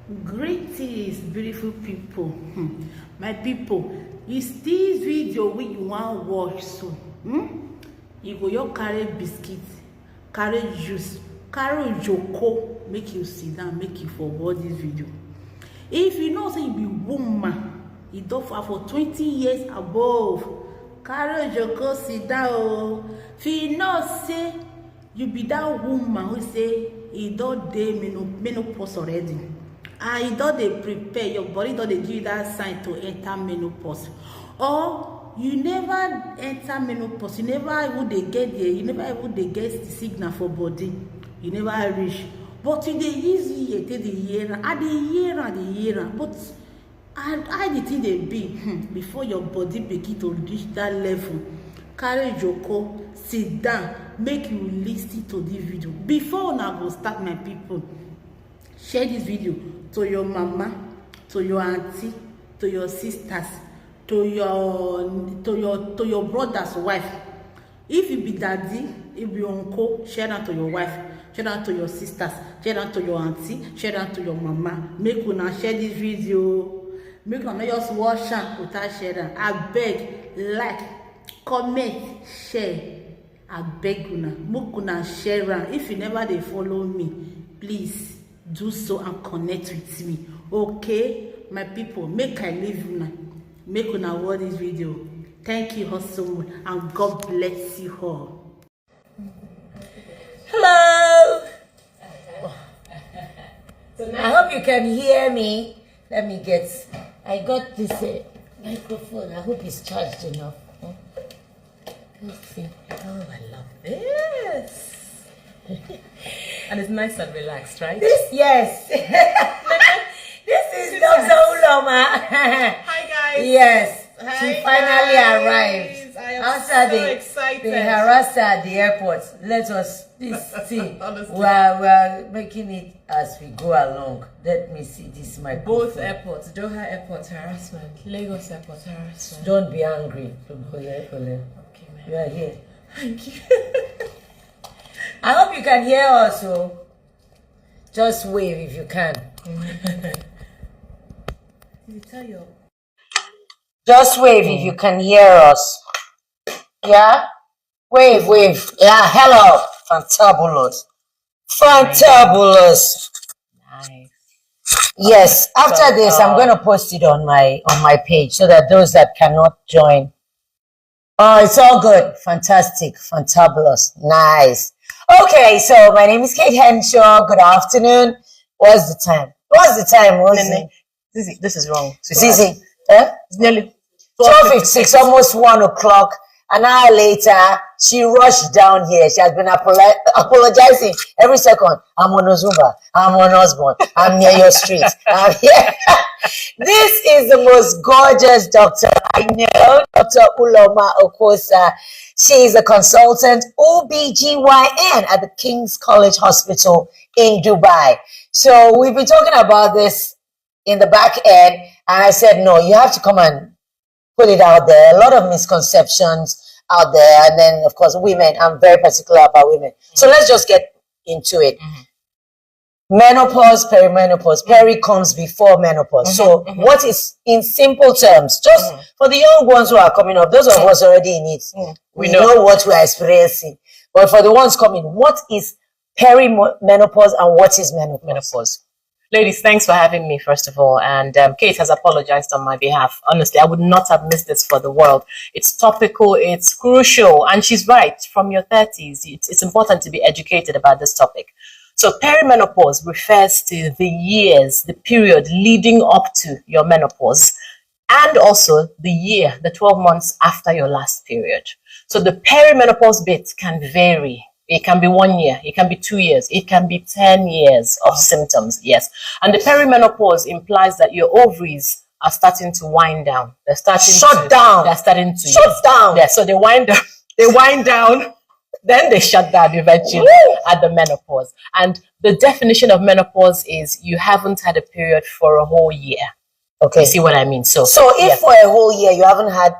Greetings, beautiful people. My people, is this video wey you wan watch so? You go just carry biscuit, carry juice, carry ojoko, make you sit down, make you for watch this video. If you know say you be woman, you don for 20 years above, carry ojoko, sit down. If you know say you be that woman who say e don dey menopause already, and you don dey prepare, your body don dey give you that sign to enter menopause, or you never enter menopause, you never even dey get there, you never even dey get the signal for body, you never reach, but you dey use ear take dey hear am, dey hear am, but how the thing dey be before your body begin to reach that level. Carry joko, sit down, make you lis ten to this video. Before una go start, my people, share this video to your mama, to your auntie, to your sisters, to your brother's wife. If you be daddy, if you uncle, share am to your wife, share am to your sisters, share am to your auntie, share am to your mama. Make una share this video. Make una not just watch am without sharing. Abeg, like, comment, share. Abeg una, make una share am. If you never dey follow me, please do so and connect with me. Okay, my people, make I leave una, make una watch this video. Thank you all so much, and God bless you all. Hello. I hope you can hear me. Let me get. I got this microphone. I hope it's charged enough. Let's see. Oh, I love this. And it's nice and relaxed, right? Yes. This is Dr. Uloma. Hi, guys. Yes. Hi, She finally guys. arrived. I am After so excited. they harassed her at the airport. Let us see. Honestly. We're making it as we go along. Let me see this microphone. Both airports, Doha Airport harassment, Lagos Airport harassment. Don't be angry. Okay, man. You are here. Thank you. I hope you can hear us. So just wave if you can. You tell your. Just wave if you can hear us. Yeah? Wave. Yeah, hello. Fantabulous. Nice. Yes. After this, I'm going to post it on my page so that those that cannot join. Oh, it's all good. Fantastic. Fantabulous. Nice. Okay, so my name is Kate Henshaw. Good afternoon. What's the time? This is wrong. Zizi. It's nearly 12:56, almost 1 o'clock. An hour later, she rushed down here. She has been apologizing every second. I'm on Ozumba. I'm on Osborne. I'm near your street. I'm here. This is the most gorgeous doctor I know, Dr. Uloma Okosa. She is a consultant, OBGYN at the King's College Hospital in Dubai. So we've been talking about this in the back end, and I said, no, you have to come and put it out there. A lot of misconceptions out there. And then, of course, women. I'm very particular about women. So let's just get into it. Menopause, perimenopause. Peri comes before menopause. So what is, in simple terms, just for the young ones who are coming up, those of us already in it, we know what we are experiencing. But for the ones coming, what is perimenopause and what is menopause? Ladies, thanks for having me, first of all. And Kate has apologized on my behalf. Honestly, I would not have missed this for the world. It's topical, it's crucial, and she's right. From your 30s, it's important to be educated about this topic. So perimenopause refers to the years, the period leading up to your menopause, and also the year, the 12 months after your last period. So the perimenopause bit can vary. It can be 1 year, it can be 2 years, it can be 10 years of symptoms, yes. And the perimenopause implies that your ovaries are starting to wind down. They're starting Shut down. They're starting to Shut down. Yeah, so they wind down, then they shut down eventually at the menopause. And the definition of menopause is you haven't had a period for a whole year. Okay. You see what I mean? So if for a whole year you haven't had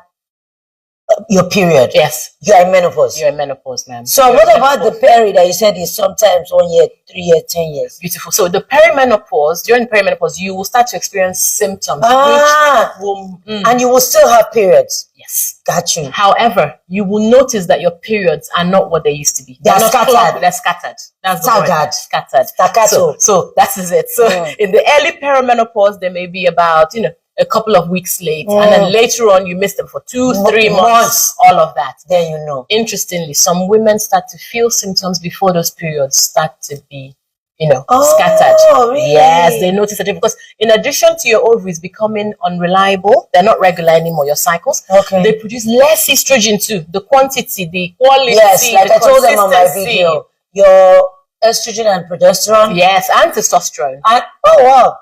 your period. Yes. You are in menopause. You're in menopause, ma'am. So what about the peri that you said is sometimes 1 year, 3 years, 10 years? Beautiful. So the perimenopause, during perimenopause, you will start to experience symptoms. And you will still have periods. Yes. Got you. However, you will notice that your periods are not what they used to be. They're not scattered. clogged, they're scattered. That's the word. Scattered. Staccato. So that is it. So in the early perimenopause, there may be about, a couple of weeks late, and then later on you miss them for 2-3 months, all of that. Then you know. Interestingly, some women start to feel symptoms before those periods start to be, scattered. Really? Yes, they notice it because in addition to your ovaries becoming unreliable, they're not regular anymore, your cycles. Okay. They produce less estrogen too. The quantity, the quality. Yes, like I told them on my video, your estrogen and progesterone. Yes, and testosterone. And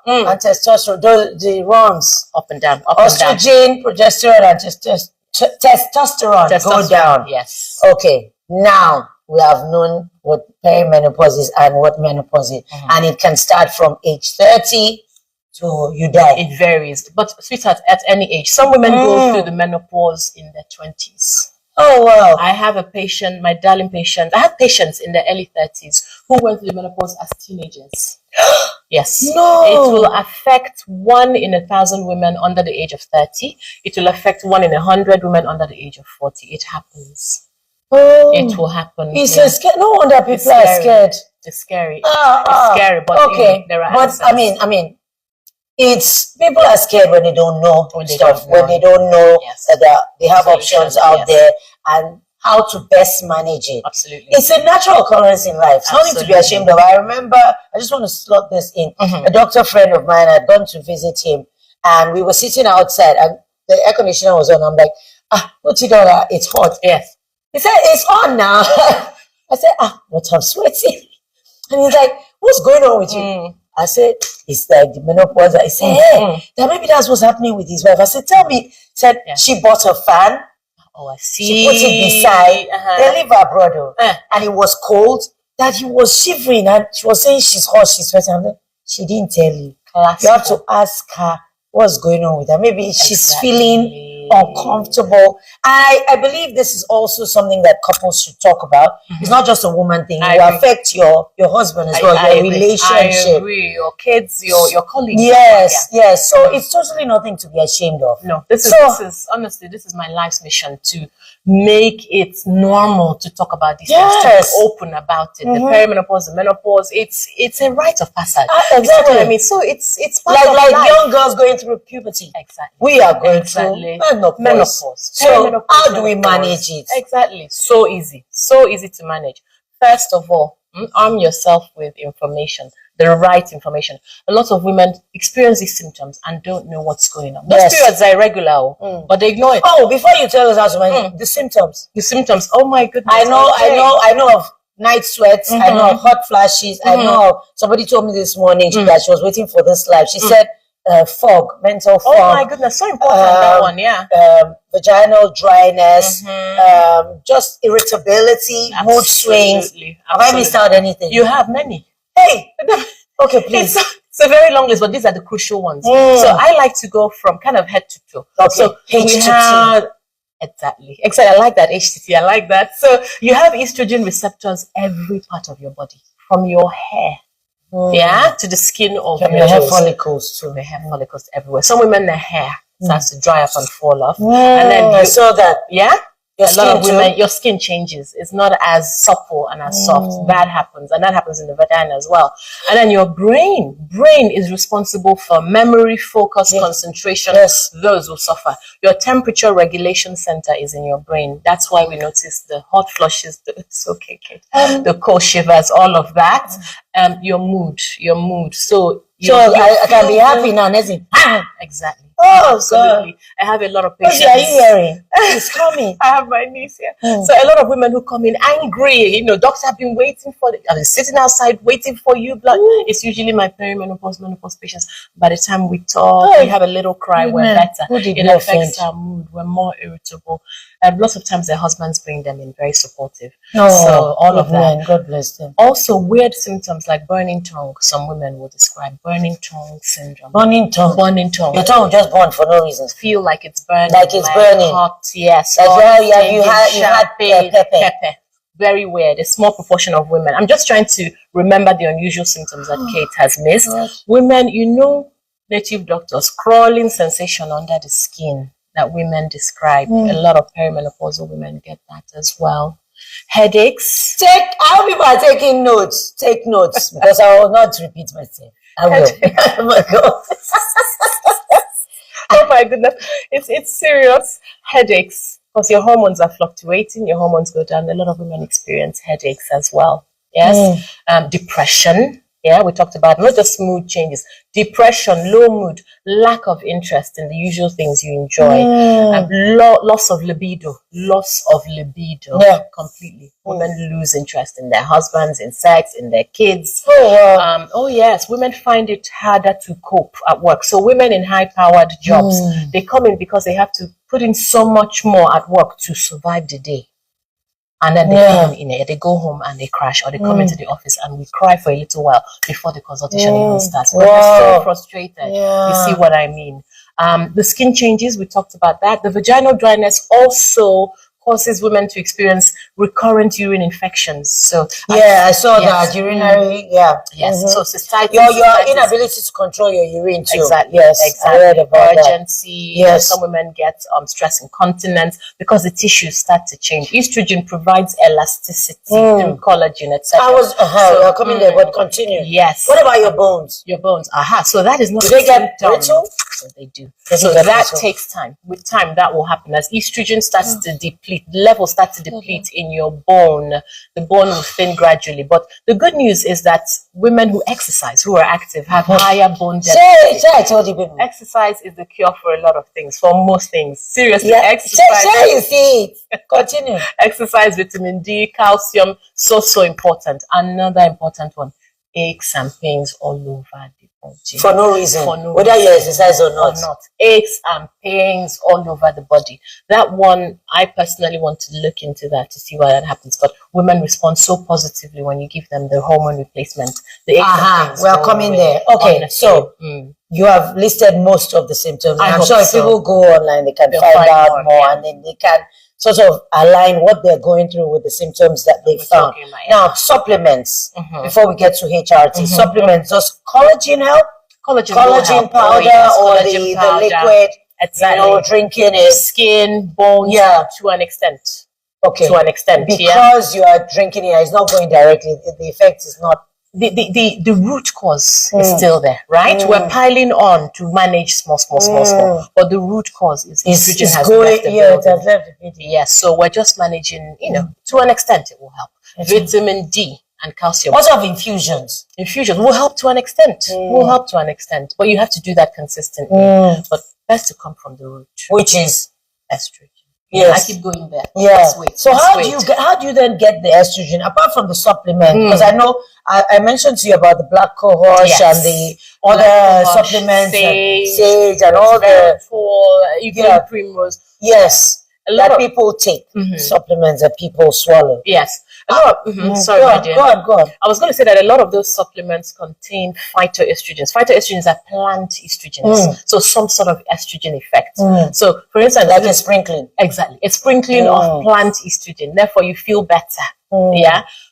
and testosterone, the runs up and down. Estrogen, progesterone, and testosterone go down. Yes. Okay, now we have known what perimenopause is and what menopause is, and it can start from age 30 to you die. It varies, but sweetheart, at any age, some women go through the menopause in their 20s. Oh wow! I have a patient, my darling patient. I have patients in their early 30s who went through the menopause as teenagers. Yes. No. It will affect 1 in 1,000 women under the age of 30. It will affect 1 in 100 women under the age of 40. It happens. Oh, it will happen. It's so scary. No wonder people are scared. It's scary. It's scary, but okay. There are but answers. I mean, it's people are scared when they don't know when they stuff, don't know. when they don't know Yes. that they have options out yes. there and how to best manage it. Absolutely. It's a natural occurrence in life. It's nothing to be ashamed of. I remember, I just want to slot this in. A doctor friend of mine had gone to visit him and we were sitting outside and the air conditioner was on. I'm like, what's it on? It's hot. Yes. He said, it's on now. I said, but I'm sweating. And he's like, what's going on with you? I said, it's like the menopause. I said, then maybe that's what's happening with his wife. I said, tell me. He said, she bought a fan. Oh, I see. She put it beside. They live abroad. And it was cold, that he was shivering. And she was saying she's hot, she's sweating. I'm like, she didn't tell you. You have to ask her what's going on with her. Maybe she's feeling uncomfortable. I believe this is also something that couples should talk about. It's not just a woman thing. It will affect your husband as well, your relationship. I agree. Your kids, your colleagues. Yes. So it's totally nothing to be ashamed of. No, this is honestly, this is my life's mission, to make it normal to talk about these things, to be open about it. The perimenopause, the menopause, it's a rite of passage. Exactly. I mean, so it's part like of life. young girls going through puberty. Exactly. We are going through menopause. So how do we manage it? Exactly. So easy to manage. First of all, arm yourself with information, the right information. A lot of women experience these symptoms and don't know what's going on. Those periods are irregular, but they ignore it. Oh, before you tell us how to manage the symptoms. The symptoms. Oh my goodness. I know of night sweats. I know of hot flashes. I know of, somebody told me this morning that she was waiting for this live. She said fog, mental fog. Oh my goodness, so important, that one, yeah. Vaginal dryness, just irritability, mood swings. Have I missed out anything? You have many. Hey, okay, please. It's a very long list, but these are the crucial ones. So I like to go from kind of head to toe. Okay. So HTT. Exactly. I like that, HTT. I like that. So you have estrogen receptors every part of your body, from your hair. To the skin of your hair follicles too. The hair follicles everywhere. Some women, their hair starts to dry up and fall off. And then I saw that. Yeah? Your a lot of women, your skin changes. It's not as supple and as soft. That happens. And that happens in the vagina as well. And then your brain is responsible for memory, focus, concentration. Those will suffer. Your temperature regulation center is in your brain. That's why we notice the hot flushes, the cold shivers, all of that. Your mood. So I can be happy now, isn't it? Exactly. Oh, absolutely. God. I have a lot of patients. What are you hearing? It's coming. I have my niece here. So a lot of women who come in angry, doctors have been waiting I've been sitting outside waiting for you. It's usually my menopause patients. By the time we talk, we have a little cry, we're better. It affects our mood. We're more irritable. And lots of times their husbands bring them in very supportive. So all of that. God bless them. Also weird symptoms like burning tongue. Some women will describe burning tongue syndrome. Burning tongue. Burning tongue. Your tongue will just just burn for no reason. Feel like it's burning. Like it's burning. Hot, yes. Like hot, you had pepper. Very weird. A small proportion of women. I'm just trying to remember the unusual symptoms that Kate has missed. Women, native doctors, crawling sensation under the skin that women describe. A lot of perimenopausal women get that as well. Headaches. I hope people are taking notes. Take notes, because I will not repeat myself. I will. Oh my God. Oh my goodness. It's serious. Headaches. Because your hormones are fluctuating, your hormones go down. A lot of women experience headaches as well. Yes. Depression. Yeah, we talked about not just mood changes, depression, low mood, lack of interest in the usual things you enjoy, loss of libido, completely. Women lose interest in their husbands, in sex, in their kids. Oh yes, women find it harder to cope at work. So women in high-powered jobs, they come in because they have to put in so much more at work to survive the day. And then they go home and they crash, or they come into the office and we cry for a little while before the consultation even starts. But they're so frustrated. You see what I mean? The skin changes, we talked about that. The vaginal dryness also causes women to experience recurrent urine infections. So I saw that urinary. So cystitis, your inability to control your urine too. Exactly. Yes, exactly. I read about Urgency. that. Yes, some women get stress incontinence because the tissues start to change. Estrogen provides elasticity through collagen, etc. I was coming there, but continue. Yes. What about your bones? Your bones. So that is not. Do they get brittle? So they do. So that takes time. With time, that will happen as estrogen starts to deplete. Levels start to deplete in your bone. The bone will thin gradually. But the good news is that women who exercise, who are active, have higher bone density. Say I told you people. Exercise is the cure for a lot of things, for most things. Seriously, exercise. Say you see it. Continue. Exercise, vitamin D, calcium, so important. Another important one, aches and pains all over the body. For no reason. Whether you exercise or not. Aches and pains all over the body. That one, I personally want to look into that to see why that happens. But women respond so positively when you give them the hormone replacement. The aches and pains. We are coming there. Okay, honestly. So you have listed most of the symptoms. I'm sure if people go online, they can find out more, and then they can sort of align what they're going through with the symptoms that they found. Now, supplements, before we get to HRT, supplements, does collagen help? Collagen powder or the liquid, exactly. Drinking it. Skin, bones, to an extent. Okay. To an extent, because you are drinking it, it's not going directly. The effect is not. The root cause is still there, right? We're piling on to manage small, but the root cause is estrogen has left the building. Yes, so we're just managing, to an extent it will help. Vitamin D and calcium. What of infusions? Infusions will help to an extent. But you have to do that consistently. But best to come from the root, which is estrogen. Yes. I keep going there. So how do you then get the estrogen apart from the supplement? Because I know I mentioned to you about the black cohosh and the other supplements, sage and all the primrose. Yes, a lot of people take supplements that people swallow. Yes. Sorry, go on. I was going to say that a lot of those supplements contain phytoestrogens. Phytoestrogens are plant estrogens, so some sort of estrogen effect. So, for instance, like a sprinkling. Exactly, a sprinkling of plant estrogen. Therefore, you feel better.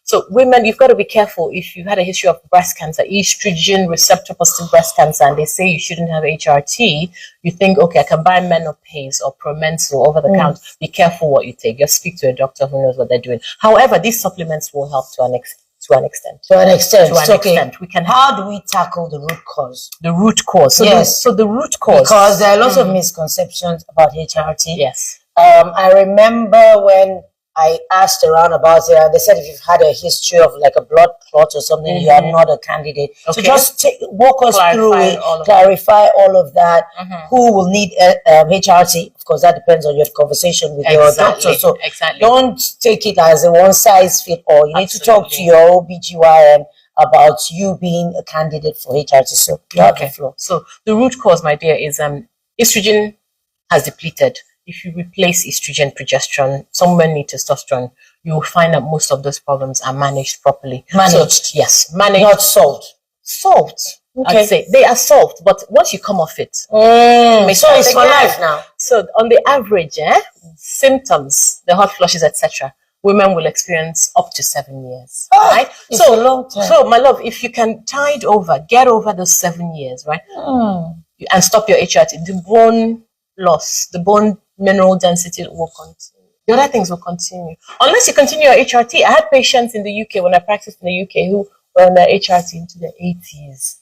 So, women, you've got to be careful if you've had a history of breast cancer, estrogen receptor positive breast cancer, and they say you shouldn't have HRT. You think, okay, I can buy Menopause or Promenso over the counter. Be careful what you take. Just speak to a doctor who knows what they're doing. However, these supplements will help to an extent. We can. How do we tackle the root cause? The root cause. So the root cause. Because there are lots of misconceptions about HRT. Yes. I remember when I asked around about it, and they said if you've had a history of like a blood clot or something, you are not a candidate. So just walk us through it, clarify all of that. Who will need HRT? Of course, that depends on your conversation with your doctor. So don't take it as a one-size-fits-all. You need to talk to your OBGYN about you being a candidate for HRT. So you have the floor. So the root cause, my dear, is estrogen has depleted. If you replace estrogen, progesterone, some women need testosterone, you will find that most of those problems are managed properly. Managed? So, yes, managed. Not solved. Solved. Okay. I'd say they are solved, but once you come off it, So it's for life now. So on the average, symptoms, the hot flushes, etc., women will experience up to 7 years. Right? It's So a long time. So my love, if you can tide over, get over those 7 years, right? And stop your HRT, the bone loss, the bone mineral density will continue. The other things will continue. Unless you continue your HRT. I had patients in the UK when I practiced in the UK who were on their HRT into their 80s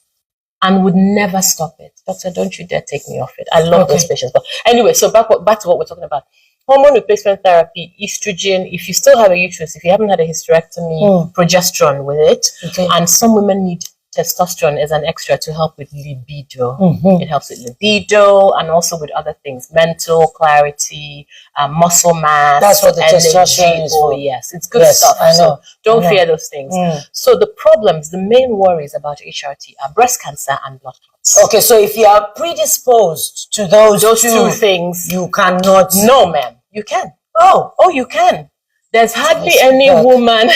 and would never stop it. Doctor, don't you dare take me off it. I love those patients. But anyway, so back to what we're talking about. Hormone replacement therapy, estrogen, if you still have a uterus, if you haven't had a hysterectomy, progesterone with it. Okay. And some women need testosterone as an extra to help with libido. It helps with libido and also with other things, mental clarity, muscle mass. That's what the energy. testosterone is for. Yes, it's good stuff. I know. So don't fear those things. So the problems, the main worries about HRT are breast cancer and blood clots. Okay, so if you are predisposed to those two things, you cannot. No, ma'am, you can. Oh, you can. There's hardly any woman.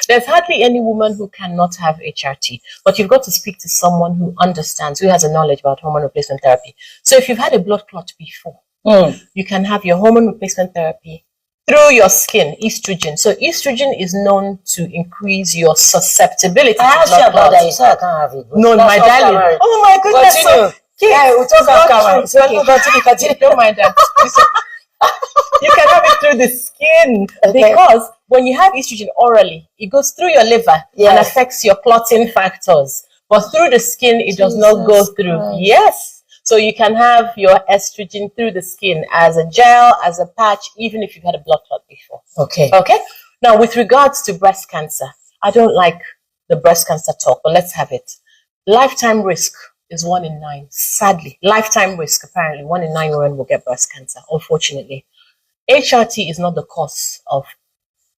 There's hardly any woman who cannot have HRT, but you've got to speak to someone who understands, who has a knowledge about hormone replacement therapy. So if you've had a blood clot before, you can have your hormone replacement therapy through your skin, estrogen. So estrogen is known to increase your susceptibility I asked you about that. You said I can't have it. No, my darling. Oh my goodness. Continue. We'll talk about camera. Continue. Don't mind that. You can have it through the skin because when you have estrogen orally, it goes through your liver and affects your clotting factors. But through the skin, it does not go through. Christ. Yes. So you can have your estrogen through the skin as a gel, as a patch, even if you've had a blood clot before. Okay. Now, with regards to breast cancer, I don't like the breast cancer talk, but let's have it. Lifetime risk is 1 in 9. Sadly, lifetime risk, apparently 1 in 9 women will get breast cancer, unfortunately. HRT is not the cause of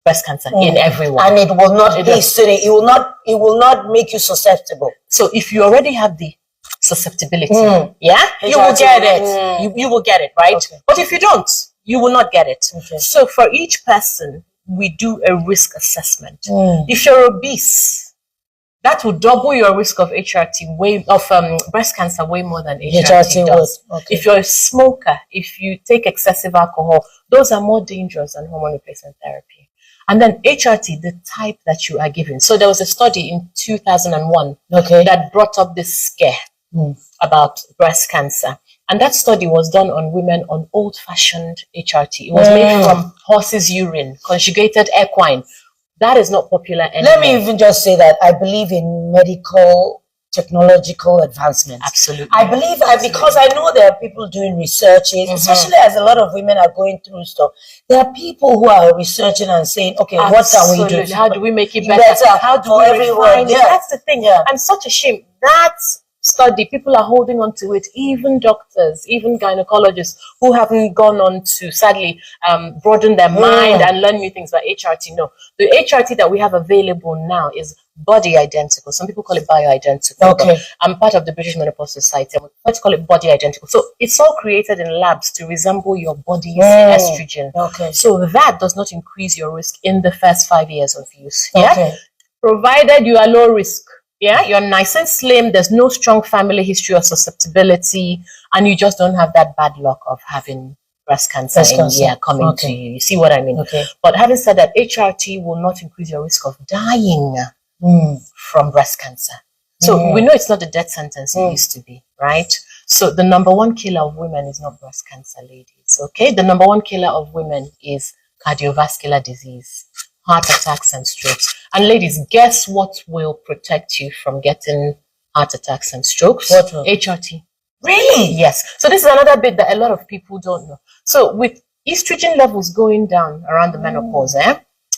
breast cancer in everyone. And it will not it will not make you susceptible. So if you already have the susceptibility, you will get it. You will get it, right? Okay. But if you don't, you will not get it. Okay. So for each person, we do a risk assessment. If you're obese, that will double your risk of breast cancer way more than HRT does. Okay. If you're a smoker, if you take excessive alcohol, those are more dangerous than hormone replacement therapy. And then HRT, the type that you are given. So there was a study in 2001 that brought up this scare about breast cancer. And that study was done on women on old-fashioned HRT. It was made from horse's urine, conjugated equine. That is not popular anymore. Let me even just say that I believe in medical technological advancement. Absolutely. I believe because I know there are people doing researches, especially as a lot of women are going through stuff. There are people who are researching and saying, okay, what can we do? How do we make it better? How do we refine it? That's the thing. And such a shame. That study, people are holding on to it, even doctors, even gynecologists who haven't gone on to, sadly, broaden their mind and learn new things about HRT. No, the HRT that we have available now is body identical. Some people call it bioidentical. Okay. I'm part of the British Menopause Society. I like to call it body identical. So it's all created in labs to resemble your body's estrogen. Okay. So that does not increase your risk in the first 5 years of use. Yeah. Okay. Provided you are low risk. Yeah, you're nice and slim. There's no strong family history or susceptibility, and you just don't have that bad luck of having breast cancer coming to you. You see what I mean? Okay. But having said that, HRT will not increase your risk of dying from breast cancer. So we know it's not a death sentence it used to be, right? So the number one killer of women is not breast cancer, ladies. Okay, the number one killer of women is cardiovascular disease, heart attacks and strokes. And ladies, guess what will protect you from getting heart attacks and strokes? What will? HRT. Really? Yes. So this is another bit that a lot of people don't know. So with estrogen levels going down around the menopause,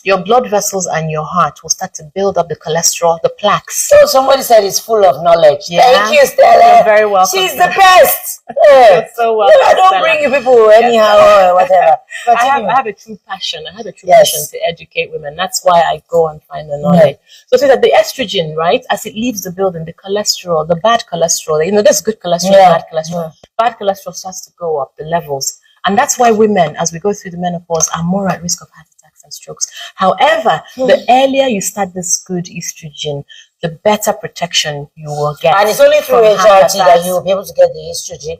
your blood vessels and your heart will start to build up the cholesterol, the plaques. So somebody said it's full of knowledge. Yeah. Thank you, Stella. You're very welcome. She's the best. You're so welcome. I don't bring you people anyhow or whatever. But I have a true passion. I have a true passion to educate women. That's why I go and find the knowledge. So that the estrogen, right, as it leaves the building, the cholesterol, the bad cholesterol, there's good cholesterol, bad cholesterol. Bad cholesterol starts to go up, the levels. And that's why women, as we go through the menopause, are more at risk of heart attacks and strokes. However, the earlier you start this good estrogen, the better protection you will get. And it's only through from heart HRT that attacks. you will be able to get the estrogen.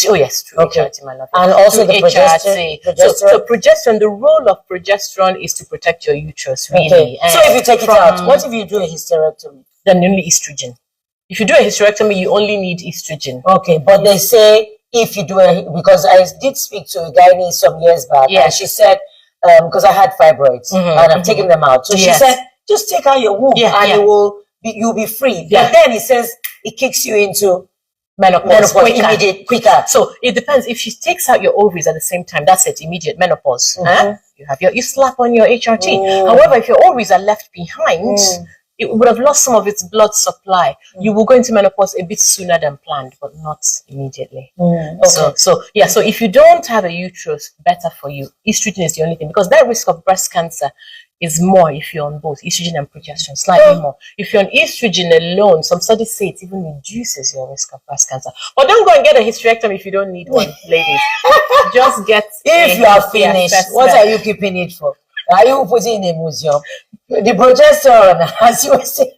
Oh yes, through Okay. HRT, my love. And also Through the progesterone. So progesterone, the role of progesterone is to protect your uterus, really. Okay. So if you take it out, from- what if you do a hysterectomy? Then only estrogen. If you do a hysterectomy, you only need estrogen. Okay, but they say if you do because I did speak to a gynae some years back, and Yes. she said, because I had fibroids and I'm taking them out. So she Yes. said, just take out your womb and Yeah. you'll be free. Yeah. But then it says it kicks you into Menopause, quicker. immediate, quicker. So it depends. If she takes out your ovaries at the same time, that's it, immediate menopause. You slap on your HRT. However, if your ovaries are left behind, it would have lost some of its blood supply. You will go into menopause a bit sooner than planned, but not immediately. Okay. So if you don't have a uterus, better for you. Estrogen is the only thing, because that risk of breast cancer is more if you're on both estrogen and progesterone, slightly more. If you're on estrogen alone, some studies say it even reduces your risk of breast cancer. But don't go and get a hysterectomy if you don't need one, ladies. Just get If you are finished, what are you keeping it for? Are you putting in a museum? The progesterone, as you were saying.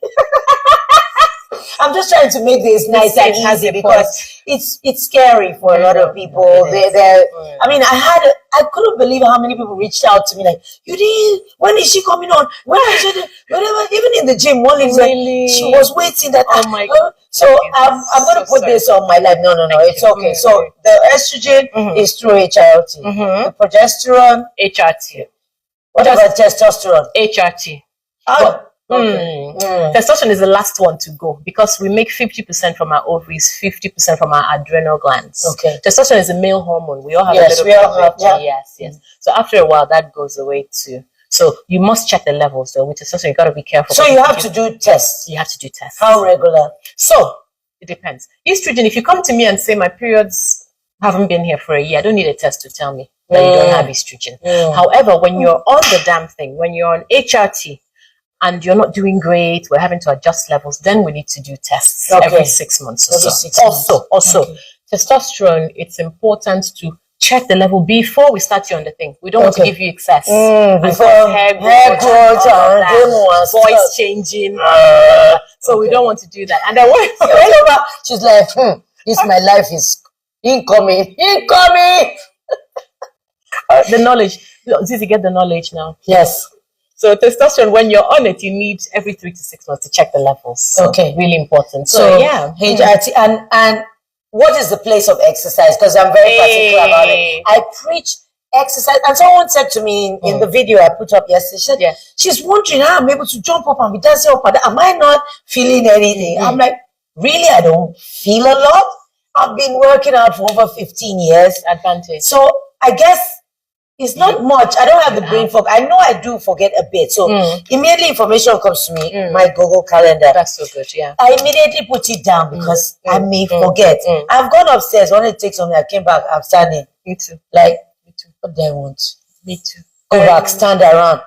I'm just trying to make this nice and easy because it's scary for a lot of people. I mean, I couldn't believe how many people reached out to me like, you did, when is she coming on? When is she, whatever, even in the gym, one lady said she was waiting that. Oh my God. So I'm going to put this on my life. No, it's okay. So the estrogen is through HRT. The progesterone, HRT. what about testosterone? HRT. Okay. Testosterone is the last one to go because we make 50% from our ovaries, 50% from our adrenal glands. Okay. Testosterone is a male hormone. We all have Yes, a we little all bit have, of it. yeah. Yes. So after a while, that goes away too. So you must check the levels though. With testosterone, you got to be careful. So you have to do tests. You have to do tests. How regular? So it depends. Estrogen, if you come to me and say my periods haven't been here for a year, I don't need a test to tell me that you don't have estrogen. However, when you're on the damn thing, when you're on HRT and you're not doing great, we're having to adjust levels, then we need to do tests every 6 months or so. Also, testosterone, it's important to check the level before we start you on the thing. We don't want to give you excess. Before hair growth, voice changing. So we don't want to do that. And then she's like, this my life is incoming. The knowledge. Zizi, get the knowledge now. Yes. So testosterone, when you're on it, you need every 3 to 6 months to check the levels. So really important. So yeah. HRT and what is the place of exercise? Because I'm very particular about it. I preach exercise, and someone said to me in the video I put up yesterday, she said, she's wondering how I'm able to jump up and be dancing up and down. Am I not feeling anything? I'm like, really? I don't feel a lot. I've been working out for over 15 years. Advantage. So I guess it's not much. I don't have the brain fog. I know I do forget a bit. So immediately information comes to me, my Google Calendar. That's so good, yeah. I immediately put it down because I may forget. I've gone upstairs, wanted to take something. I came back, I'm standing. Me too. Like, Me too. what do I want? Me too. Go back, stand around.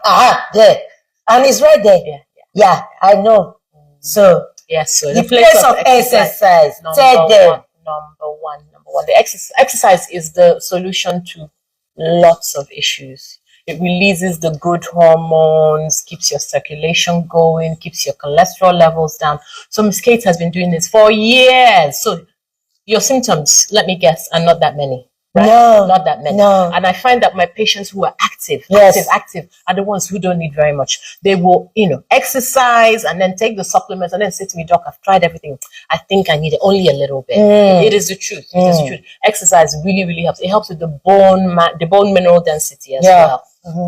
There. And it's right there. Yeah, I know. So, so the place of exercise. Tell them. Number one. The exercise is the solution to lots of issues. It releases the good hormones, keeps your circulation going, keeps your cholesterol levels down. So Miss Kate has been doing this for years. So your symptoms, let me guess, are not that many. Right? No, not that many. No. And I find that my patients who are active are the ones who don't need very much. They will, exercise and then take the supplements and then say to me, Doc, I've tried everything. I think I need only a little bit. It is the truth. It is the truth. Exercise really, really helps. It helps with the bone mineral density as well.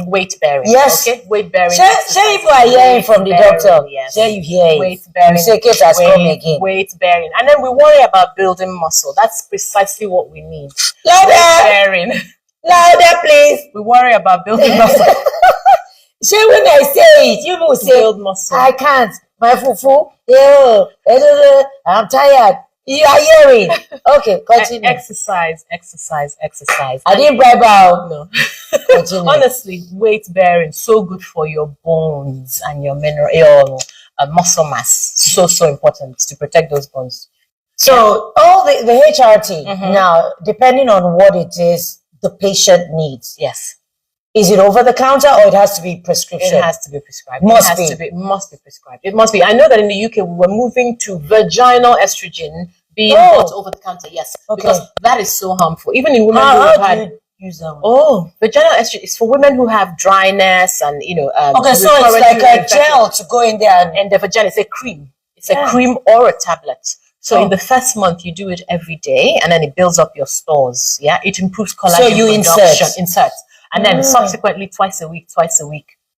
Weight bearing. Yes. Okay. Weight bearing. Say if you are hearing from the doctor. Yes. Say you hear weight bearing. You say Kate has come again. Weight bearing. And then we worry about building muscle. That's precisely what we need. Louder. Weight bearing. Louder, please. We worry about building muscle. Say when I say it, you will say build muscle. I can't. My fufu. I'm tired. You are hearing. Okay, continue. Exercise. I didn't bribe out. No. Continue. Honestly, weight bearing, so good for your bones and your muscle mass. So important to protect those bones. So all the HRT now, depending on what it is the patient needs. Yes. Is it over the counter or it has to be prescription? It has to be prescribed. Must Must be prescribed. It must be. I know that in the UK we were moving to vaginal estrogen being bought over the counter. Yes, because that is so harmful. Even in women who have had. Use that one? Oh, vaginal estrogen is for women who have dryness and okay, so it's like a gel to go in there and the vagina is a cream. It's a cream or a tablet. So in the first month you do it every day, and then it builds up your stores. Yeah, it improves collagen. So you insert, and then subsequently twice a week,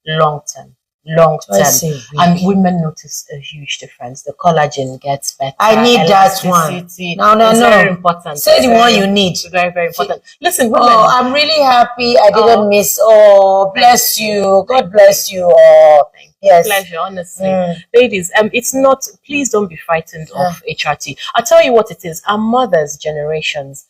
long term. And women notice a huge difference. The collagen gets better. I need that one. No. Very important. Say the one you need. Very, very important. Listen, women. Oh, I'm really happy. I didn't miss. Oh, bless you. God bless you. Oh, yes. Pleasure, honestly. Ladies, it's not, please don't be frightened of HRT. I'll tell you what it is. Our mothers' generations,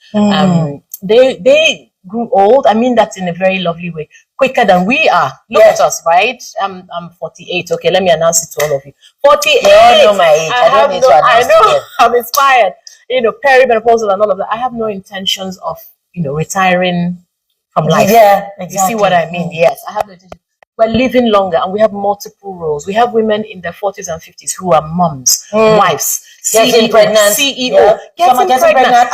they grew old. I mean that in a very lovely way. Quicker than we are. Look at us, right? I'm 48. Okay, let me announce it to all of you. 48. You all know my age. I don't need to announce it. I know. I'm inspired. Perimenopausal and all of that. I have no intentions of, retiring from life. Yeah, exactly. You see what I mean? Yes, I have no intention. We're living longer, and we have multiple roles. We have women in their 40s and 50s who are moms, wives, getting pregnant, CEO, getting pregnant,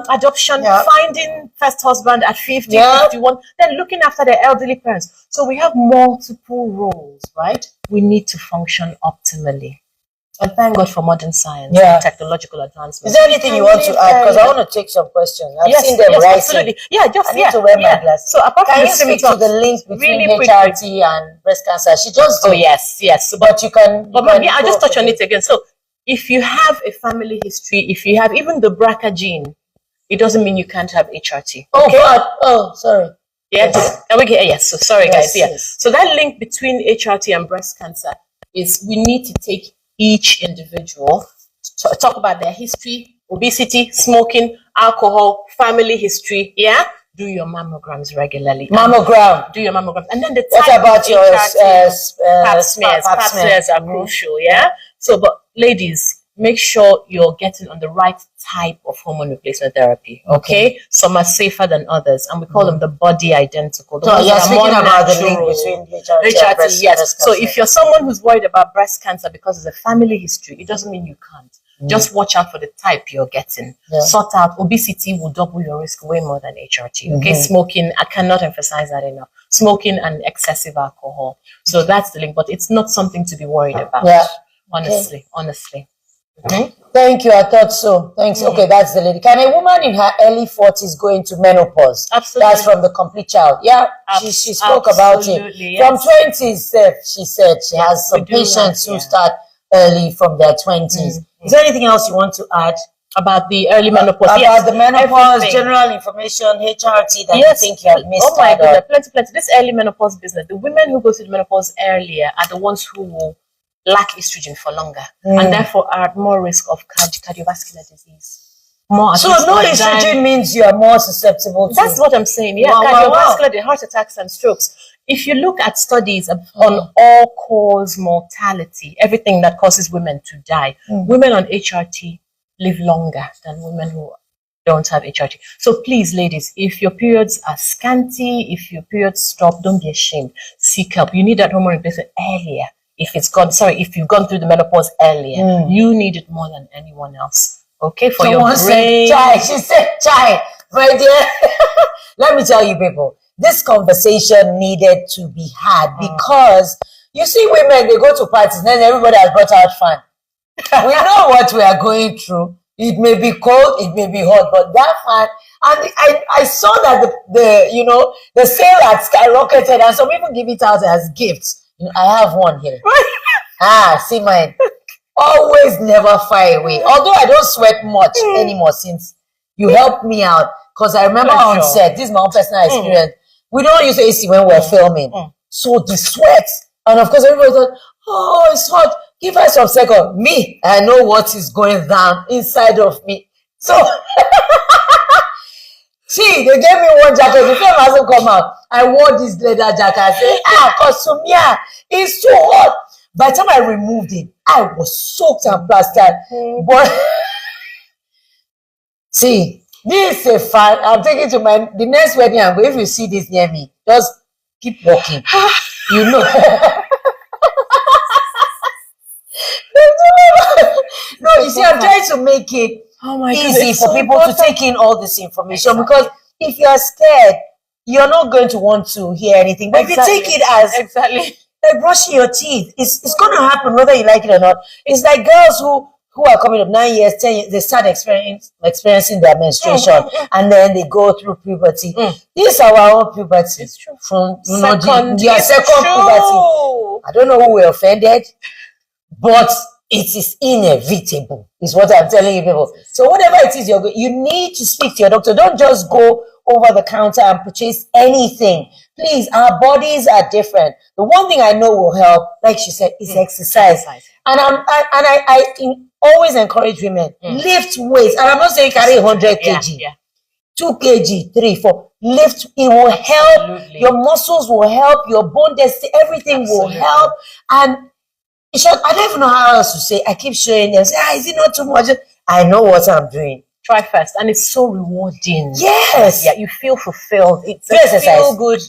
adoption, finding first husband at 50, 51, then looking after their elderly parents. So we have multiple roles, right? We need to function optimally. And thank God for modern science and technological advancements. Is there anything you want to add? Because I want to take some questions. I've seen them rising. Absolutely. Yeah, I need to wear my glasses. So apart can from you speak to the link between HRT and breast cancer? She just did. Oh yes. But you can. I'll just touch on it again. So if you have a family history, if you have even the BRCA gene, it doesn't mean you can't have HRT. Oh God. Oh, sorry. Yeah. Yes. So sorry, guys. Yes. So that link between HRT and breast cancer is we need to take each individual to talk about their history, obesity, smoking, alcohol, family history. Yeah, do your mammograms regularly. Do your mammograms, and then what about your pap smears? Pap smears are crucial. Yeah. So, but ladies, make sure you're getting on the right type of hormone replacement therapy. Okay, some are safer than others, and we call them the body identical. So you're speaking about the link between HRT and breast cancer. So if you're someone who's worried about breast cancer because of a family history, it doesn't mean you can't. Just watch out for the type you're getting. Sort out obesity will double your risk way more than HRT. Okay, smoking, I cannot emphasize that enough. Smoking and excessive alcohol. So that's the link, but it's not something to be worried about. Honestly. Thank you. I thought so. Thanks. Okay, that's the lady. Can a woman in her early 40s go into menopause? Absolutely. That's from the Complete Child. Yeah, she spoke about it. Yes. From 20s, she said she has some patients who start early from their 20s. Is there anything else you want to add? About the early menopause? About the menopause, general information, HRT that you think you have missed? Oh my goodness, plenty. This early menopause business, the women who go through the menopause earlier are the ones who will lack estrogen for longer and therefore are at more risk of cardiovascular disease. So no estrogen means you are more susceptible to... That's what I'm saying. Yeah, cardiovascular, heart attacks and strokes. If you look at studies on all-cause mortality, everything that causes women to die, women on HRT live longer than women who don't have HRT. So please, ladies, if your periods are scanty, if your periods stop, don't be ashamed. Seek help. You need that hormone replacement earlier. If you've gone through the menopause earlier, you need it more than anyone else. Okay, for your brain. She said, "Chai, my dear." Let me tell you, people, this conversation needed to be had because you see, women, they go to parties, then everybody has brought out fun. We know what we are going through. It may be cold, it may be hot, but that fun. And I saw that the sale had skyrocketed, and some people give it out as gifts. I have one here. See mine. Always never fire away. Although I don't sweat much anymore since you helped me out. Because I remember on set, this is my own personal experience. We don't use AC when we're filming. So the sweat. And of course, everybody thought, oh, it's hot. Give us some second. Me, I know what is going down inside of me. So, see, they gave me one jacket. The film hasn't come out. I wore this leather jacket. I said, Kosumia, it's too hot. By the time I removed it, I was soaked and plastered. But, see, this is a fan. I'm taking to the next wedding I'm going. If you see this near me, just Keep walking. You know. No, you see, I'm trying to make it easy for people to take in all this information, because if you're scared, you're not going to want to hear anything. But if you take it as like brushing your teeth, it's going to happen whether you like it or not. It's like girls who are coming up 9 years, 10 years, they start experiencing their menstruation, and then they go through puberty. This is our own puberty. It's true. From Second puberty. I don't know who were offended, but it is inevitable, is what I'm telling you people. So whatever it is you need to speak to your doctor. Don't just go over the counter and purchase anything. Please, our bodies are different. The one thing I know will help, like she said, is exercise. And I always encourage women, lift weights. And I'm not saying carry 100 kg, 2 kg, 3, 4. Lift, it will help. Absolutely. Your muscles will help. Your bone density, everything will help. And in short, I don't even know how else to say. I keep showing them, say, is it not too much? I know what I'm doing. Try first, and it's so rewarding. Yes. Yeah, you feel fulfilled. It's feel good.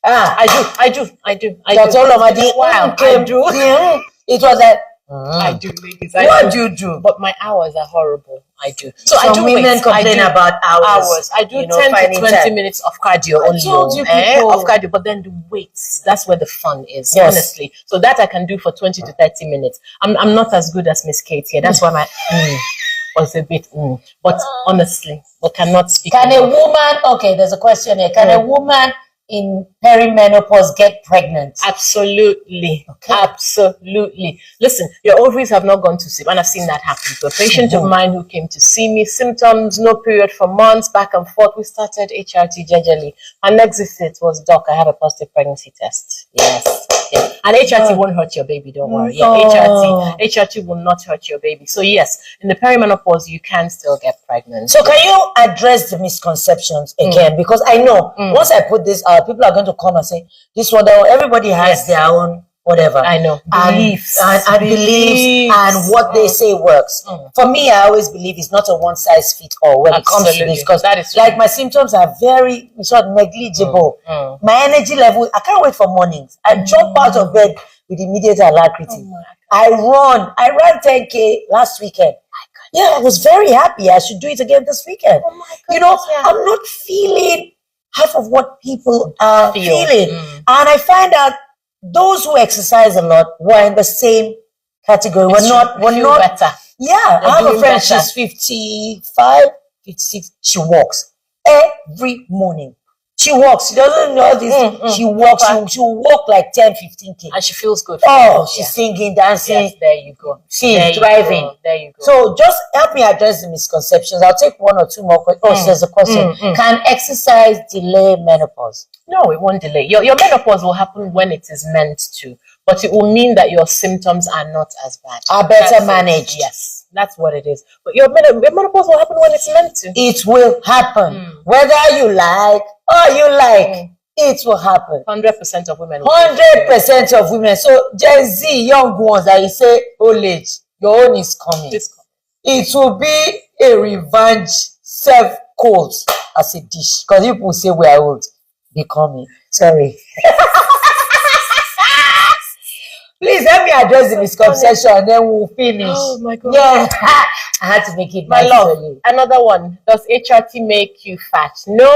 I do. That's all of my day. Wow, I do. It was like, I do, ladies. What do you do? But my hours are horrible. I do. So some I do women complain about hours. I do 10 to 20 minutes of cardio only. told you people. Of cardio, but then the weights, that's where the fun is, Yes. honestly. So that I can do for 20 to 30 minutes. I'm not as good as Miss Kate here. That's why my was a bit but honestly, we cannot speak. Can a woman, okay, there's a question here. Can a woman in perimenopause get pregnant? Absolutely. Okay. Absolutely. Listen, your ovaries have not gone to sleep, and I've seen that happen to a patient of mine who came to see me. Symptoms, no period for months, back and forth. We started HRT gradually. Our next visit was, Doc, I have a positive pregnancy test. Yes. Yes. And HRT won't hurt your baby, don't worry. Yeah, HRT will not hurt your baby. So yes, in the perimenopause, you can still get pregnant. So can you address the misconceptions again? Because I know once I put this out, people are going to come and say, this one, everybody has their own whatever. I know. Beliefs. And beliefs and what they say works. For me, I always believe it's not a one size fits all when it comes to this. Because that is like my symptoms are very sort of negligible. My energy level, I can't wait for mornings. I jump out of bed with immediate alacrity. I ran 10K last weekend. Yeah, I was very happy. I should do it again this weekend. You know, I'm not feeling half of what people are feeling. And I find out those who exercise a lot were in the same category. We're not better. Yeah, I have a friend, she's 55, 56. She walks every morning. She walks. She doesn't know this. She walks. She will walk like 10, 15K. And she feels good. Oh, she's singing, dancing. Yes, there you go. Driving. There you go. So just help me address the misconceptions. I'll take one or two more questions. Oh, there's a question. Can exercise delay menopause? No, it won't delay. Your menopause will happen when it is meant to, but it will mean that your symptoms are not as bad. Are better managed. Yes, that's what it is. But your menopause will happen when it's meant to. It will happen. Whether you like or you like, it will happen. 100% of women. 100% of women. So Gen Z, young ones that you say old age, your own is coming. It will be a revenge served cold as a dish. Because people say we are old. Becoming. Sorry. Please help me address the misconception and then we'll finish. Oh my God. Yeah. I had to make it my nice love. for you. Another one. Does HRT make you fat? No.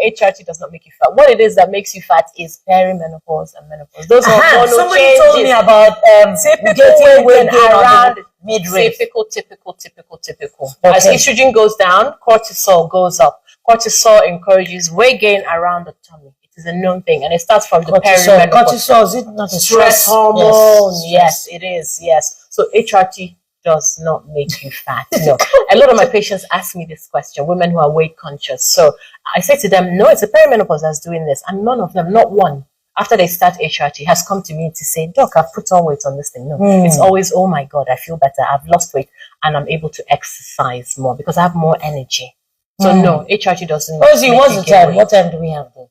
HRT does not make you fat. What it is that makes you fat is perimenopause and menopause. Those are hormonal somebody changes. told me about Typical weight gain around mid-range. Typical. Okay. As estrogen goes down, cortisol goes up. Cortisol encourages weight gain around the tummy. It is a known thing, and it starts from the perimenopause. Cortisol, is it not a stress hormone? Yes, it is. Yes. So HRT does not make you fat. No. A lot of my patients ask me this question, women who are weight conscious. So I say to them, no, it's a perimenopause that's doing this. And none of them, not one, after they start HRT, has come to me to say, Doc, I've put on weight on this thing. No, it's always, oh my God, I feel better. I've lost weight and I'm able to exercise more because I have more energy. So no, HRT doesn't. Rosie, what's the time? What time do we have there?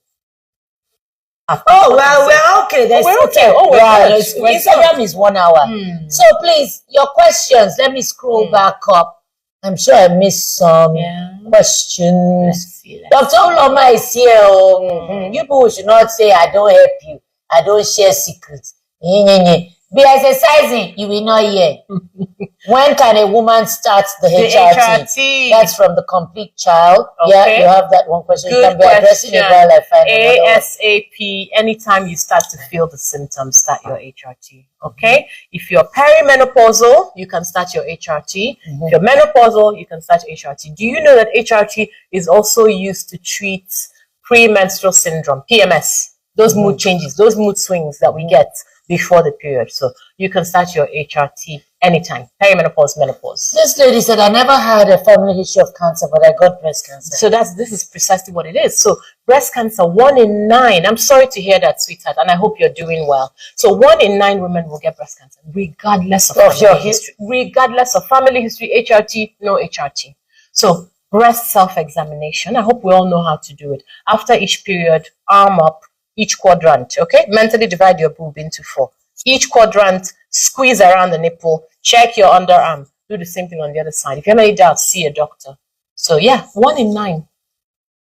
Oh, well, we're okay. There's we're okay. Instagram is 1 hour. So please, your questions, let me scroll back up. I'm sure I missed some questions. Let's see. Dr. Uloma is here. You people should not say I don't help you. I don't share secrets. Be exercising, you will not hear. When can a woman start the HRT? That's from the Complete Child. Okay. Yeah, you have that one question. Good you can be addressing it while I find ASAP. Anytime you start to feel the symptoms, start your HRT. Okay. If you're perimenopausal, you can start your HRT. If you're menopausal, you can start HRT. Do you know that HRT is also used to treat premenstrual syndrome, PMS? Those mood changes, those mood swings that we get before the period. So you can start your HRT anytime, perimenopause, menopause. This lady said, I never had a family history of cancer, but I got breast cancer. So this is precisely what it is. So breast cancer, 1 in 9. I'm sorry to hear that, sweetheart, and I hope you're doing well. So 1 in 9 women will get breast cancer, regardless of family history. Regardless of family history, HRT, no HRT. So breast self-examination. I hope we all know how to do it. After each period, arm up, each quadrant, okay? Mentally divide your boob into 4. Each quadrant, squeeze around the nipple, check your underarm, do the same thing on the other side. If you have any doubts, see a doctor. So yeah, 1 in 9.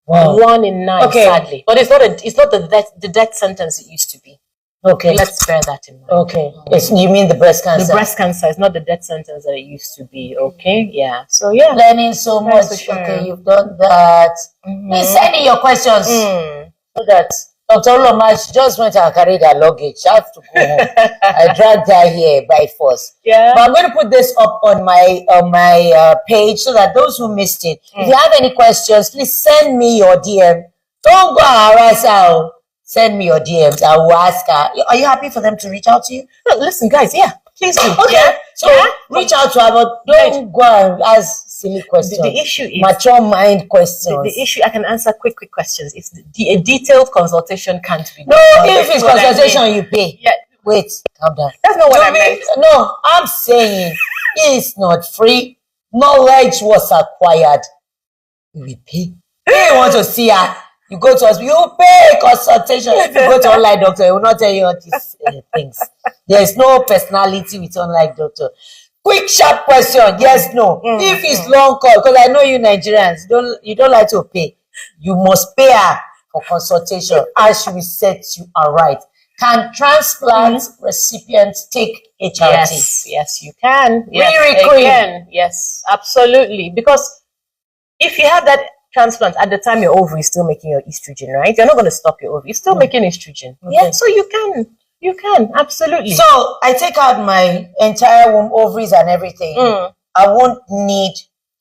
Wow. 1 in 9, okay. Sadly. But it's not the death sentence it used to be. Okay. Let's bear that in mind. Okay. Yes, you mean the breast cancer? The breast cancer is not the death sentence that it used to be, okay? Yeah. So yeah. Learning so much. Sure. Okay, you've done that. Please send in your questions. So that Dr. Uloma, she just went and carried her luggage. She has to go home. I dragged her here by force. Yeah. But I'm going to put this up on my page so that those who missed it, if you have any questions, please send me your DM. Don't go and harass her. Send me your DMs. I will ask her. Are you happy for them to reach out to you? No, listen, guys. Yeah, please do. Okay. Yeah? So reach out to her, but don't go and ask silly questions. The issue is mature mind questions. The issue, I can answer quick questions. It's a detailed consultation can't be done. No, if it's consultation, you pay. Yeah. Wait, calm down. That's not what I meant. No, I'm saying it's not free. Knowledge was acquired. We pay. If you want to see her, you go to us, you pay consultation. If you go to online doctor, he will not tell you all these things. There's no personality with online doctor. Quick, sharp question, yes, no. If it's long call, because I know you Nigerians, you don't like to pay. You must pay her for consultation, and she will set you aright. Can transplant recipients take HRT? Yes, you can. Yes, yes, absolutely. Because if you have that transplant at the time your ovary is still making your estrogen, right? You're not going to stop your ovary. You're still making estrogen. Okay. Yeah, so you can, absolutely. So I take out my entire womb, ovaries and everything. I won't need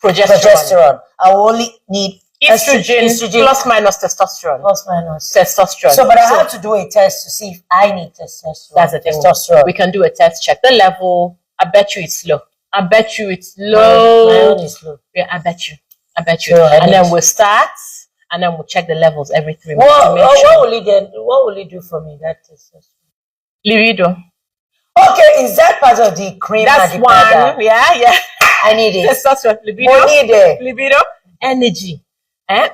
progesterone. I will only need estrogen plus minus testosterone. Plus minus testosterone. So, but I have to do a test to see if I need testosterone. That's the thing. Testosterone. We can do a test, check the level. I bet you it's low. Low. My own is low. Yeah, I bet you. And then we'll start, and then we'll check the levels every 3 months. What will it do for me? That testosterone. Libido. Okay, is that part of the cream? That's one. Yeah. I need it. Testosterone, libido. Libido, energy,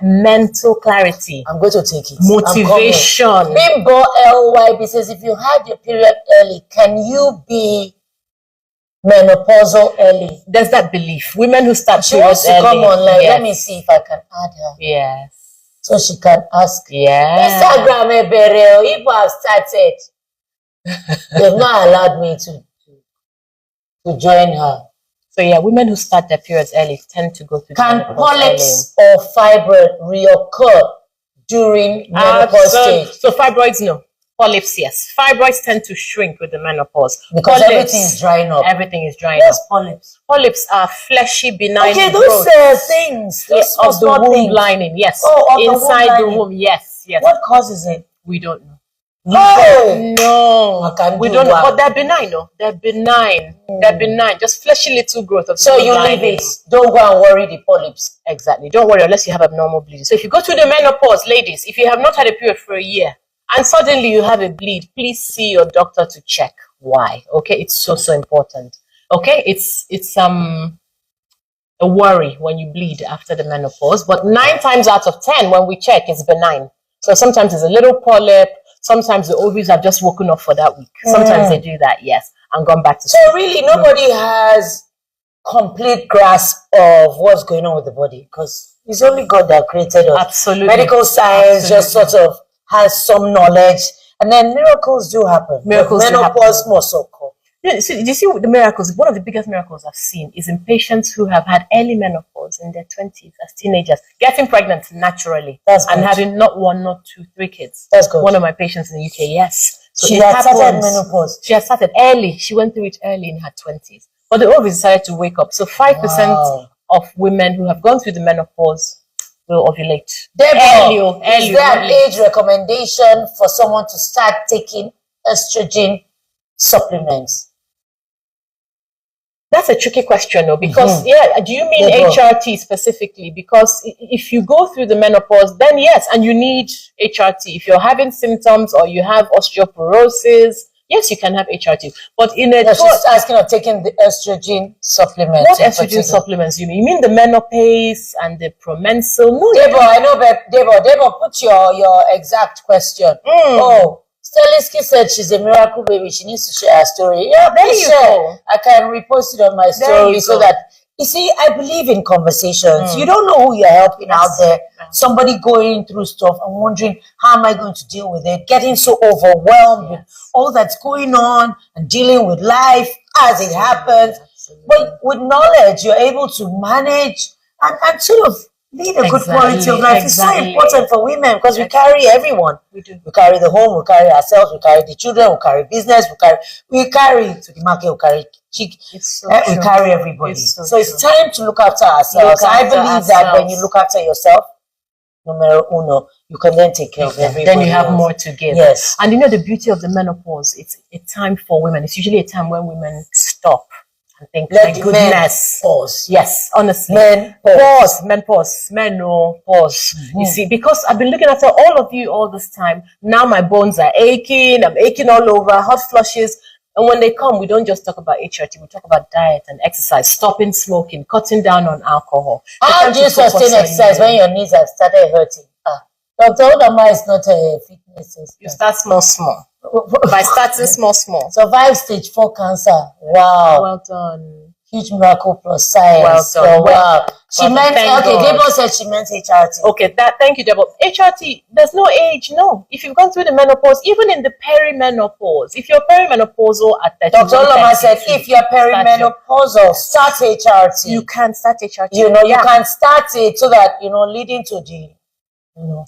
mental clarity. I'm going to take it. Motivation. Bimbo LYB says, if you had your period early, can you be menopausal early? There's that belief. Women who start periods early. Come online. Yes. Let me see if I can add her. Yes. So she can ask. Yeah. Instagram Ebereo, if I've started. They've not allowed me to join her. So yeah, women who start their periods early tend to go through. Can polyps or fibroid reoccur during menopause stage? So fibroids, no. Polyps, yes. Fibroids tend to shrink with the menopause. Because everything is drying up. Everything is drying up. Polyps? Polyps are fleshy, benign growths. Those things. Those of the womb lining, yes. Inside the womb, yes. What causes it? We don't know. No. We don't know. But they're benign, no? They're benign. They're benign. Just fleshy little growth of the womb lining. Leave it. Don't go and worry the polyps. Exactly. Don't worry unless you have abnormal bleeding. So if you go through the menopause, ladies, if you have not had a period for a year, and suddenly you have a bleed, please see your doctor to check why. Okay, it's so important. Okay, it's a worry when you bleed after the menopause, but 9 times out of 10 when we check, it's benign. So sometimes it's a little polyp. Sometimes the ovaries have just woken up for that week. Sometimes they do that, yes, and gone back to sleep. So really, nobody has complete grasp of what's going on with the body, because it's only God that created us. Absolutely. Medical science just sort of has some knowledge, and then miracles do happen. Miracles do menopause more so cool. You see the miracles, one of the biggest miracles I've seen is in patients who have had early menopause in their 20s as teenagers, getting pregnant naturally. That's and good. having not 1, not 2, 3 kids. That's good. One of my patients in the UK, yes. So She it had started happens. menopause. She had started early. She went through it early in her 20s. But the ovaries decided to wake up. So 5% Wow. of women who have gone through the menopause will ovulate. Therefore, Early, is there an early. age recommendation for someone to start taking estrogen supplements? That's a tricky question, though, because do you mean Therefore. HRT specifically? Because if you go through the menopause, then yes, and you need HRT. If you're having symptoms or you have osteoporosis, yes, you can have HRT. But in a No, she's asking of taking the estrogen supplements. what estrogen supplements you mean? You mean the menopause and the Promensil? No, you Debo, I know, Debo, put your exact question. Oh, Stelisky said she's a miracle baby. She needs to share her story. Yeah, There please you share. go. I can repost it on my There story you so go. that, you see, I believe in conversations. You don't know who you're helping out there. Somebody going through stuff and wondering, how am I going to deal with it? Getting so overwhelmed with all that's going on and dealing with life as it happens. But with knowledge, you're able to manage and sort of lead a good quality of life. It's so important for women because we carry everyone. We do. We carry the home, we carry ourselves, we carry the children, we carry business, we carry to the market, we carry chick, It's so we true. carry everybody. It's So so it's time to look after ourselves. Look I after believe that when ourselves. you look after yourself, numero uno, you can then take care of everybody. Then you have else. more to give. Yes. And you know the beauty of the menopause, it's a time for women. It's usually a time when women stop and think, Let my the goodness. men pause. Yes, honestly. Men Pause. Men pause. Men no pause. You see, because I've been looking after all of you all this time. Now my bones are aching. I'm aching all over. Hot flushes. And when they come, we don't just talk about HRT. We talk about diet and exercise, stopping smoking, cutting down on alcohol. How do you sustain exercise when your knees have started hurting? Dr. Odama is not a fitness You expert. start small. By starting small. Survive stage 4 cancer. Wow. Well done. Huge miracle plus science. Well done. Oh, Well wow. done. She Well meant, done. Thank okay, God. Debo said she meant HRT. Okay, thank you, Deborah. HRT, there's no age, no. If you've gone through the menopause, even in the perimenopause, if you're perimenopausal at 31, Dr. Olama said, 32, if you're perimenopausal, start HRT. you can start HRT. You know, you can start it so that, leading to the,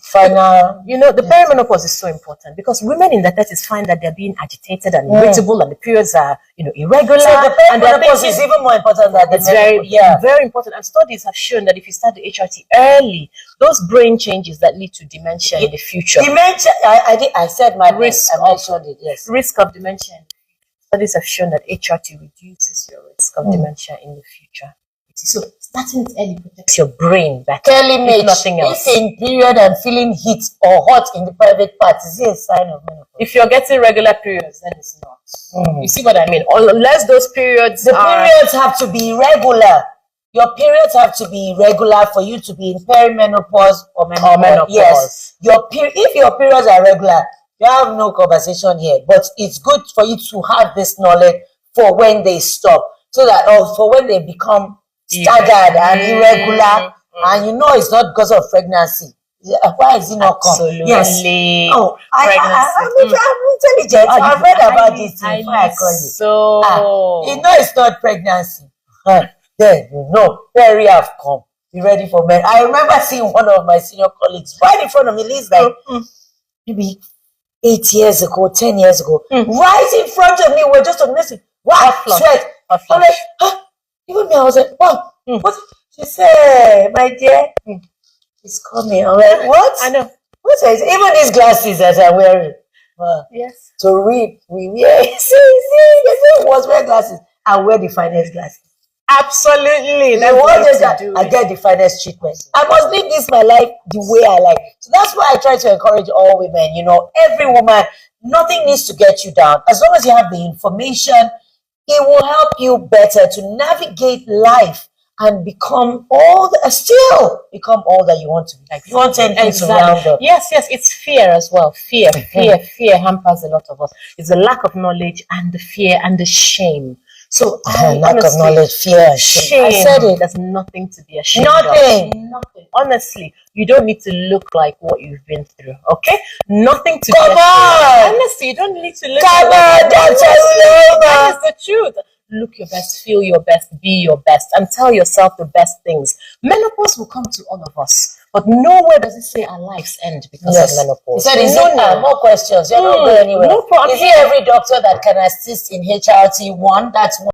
final. The perimenopause is so important because women in their 30s find that they're being agitated and irritable and the periods are, irregular. So the and they're perimenopause thinking- is even more important than the It's very, menopause. very important. And studies have shown that if you start the HRT early, those brain changes that lead to dementia in the future. Dementia, I said my Risk I mentioned it, yes. Risk of dementia. Studies have shown that HRT reduces your risk of dementia in the future. So starting it early protects your brain better. Telling me if nothing else. if in period and feeling heat or hot in the private part, is it a sign of menopause? If you're getting regular periods, then it's not. You see what I mean? Unless those periods The are periods have to be regular. Your periods have to be regular for you to be in perimenopause or menopause. Yes. If your periods are regular, you have no conversation here. But it's good for you to have this knowledge for when they stop. So that for when they become staggered and irregular. And it's not because of pregnancy. Why is it not come? absolutely. Yes. Oh, I'm intelligent. I've read about this thing before I call you. So It's not pregnancy. Then Perry have come. Be ready for men. I remember seeing one of my senior colleagues right in front of me. He's like maybe 8 years ago, 10 years ago, right in front of me. We're just amazing. Wow, sweat. I'm like, even me, I was like, wow. What? She said, my dear, it's coming. I'm like, what? I know. What is it? Even these glasses that I'm wearing. Yes. To read, we wear. See, was wear glasses. I wear the finest glasses. Absolutely. The one that I get the finest treatment. I must live this my life the way I like. So that's why I try to encourage all women. Every woman, nothing needs to get you down. As long as you have the information, it will help you better to navigate life and become all that you want to be. Like you want anything to round up. Yes, it's fear as well. Fear hampers a lot of us. It's the lack of knowledge and the fear and the shame. So I Lack of honestly, knowledge, fear, shame. I said it. There's nothing to be ashamed Nothing. of. Nothing. Honestly, you don't need to look like what you've been through. Okay? Nothing to Come be ashamed of. on! Honestly, you don't need to look Come on, Dr. That Loma! is the truth. Look your best, feel your best, be your best, and tell yourself the best things. Menopause will come to all of us, but nowhere does it say our lives end because of He menopause. said, is it more questions? You're not going anywhere. no problem. Is it every doctor that can assist in HRT1? That's one.